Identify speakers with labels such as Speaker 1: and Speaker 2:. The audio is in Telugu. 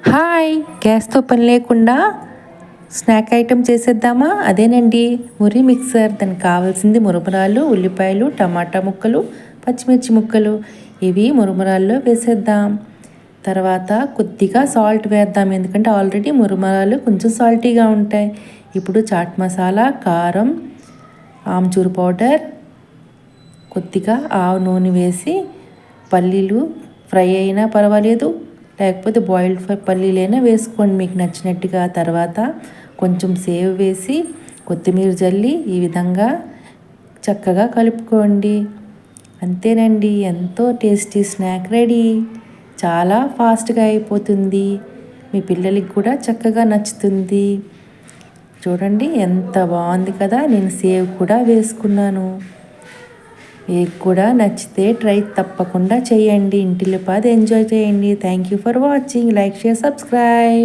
Speaker 1: హాయ్! గ్యాస్‌తో పని లేకుండా స్నాక్ ఐటెమ్ చేసేద్దామా? అదేనండి మురి మిక్సర్. దానికి కావాల్సింది మురమురాలు, ఉల్లిపాయలు, టమాటా ముక్కలు, పచ్చిమిర్చి ముక్కలు. ఇవి మురమురాల్లో వేసేద్దాం. తర్వాత కొద్దిగా సాల్ట్ వేద్దాం, ఎందుకంటే ఆల్రెడీ మురమురాలు కొంచెం సాల్టీగా ఉంటాయి. ఇప్పుడు చాట్ మసాలా, కారం, ఆమ్చూర్ పౌడర్, కొద్దిగా ఆవు నూనె వేసి పల్లీలు ఫ్రై అయినా పర్వాలేదు, లేకపోతే బాయిల్డ్ పల్లీలైనా వేసుకోండి మీకు నచ్చినట్టుగా. తర్వాత కొంచెం సేవ్ వేసి కొత్తిమీర జల్లి ఈ విధంగా చక్కగా కలుపుకోండి. అంతేనండి, ఎంతో టేస్టీ స్నాక్ రెడీ. చాలా ఫాస్ట్గా అయిపోతుంది, మీ పిల్లలకి కూడా చక్కగా నచ్చుతుంది. చూడండి ఎంత బాగుంది కదా. నేను సేవ్ కూడా వేసుకున్నాను. మీకు కూడా నచ్చితే ట్రై తప్పకుండా చేయండి. ఇంటిల్లిపాది ఎంజాయ్ చేయండి. Thank you for watching. Like, share, subscribe.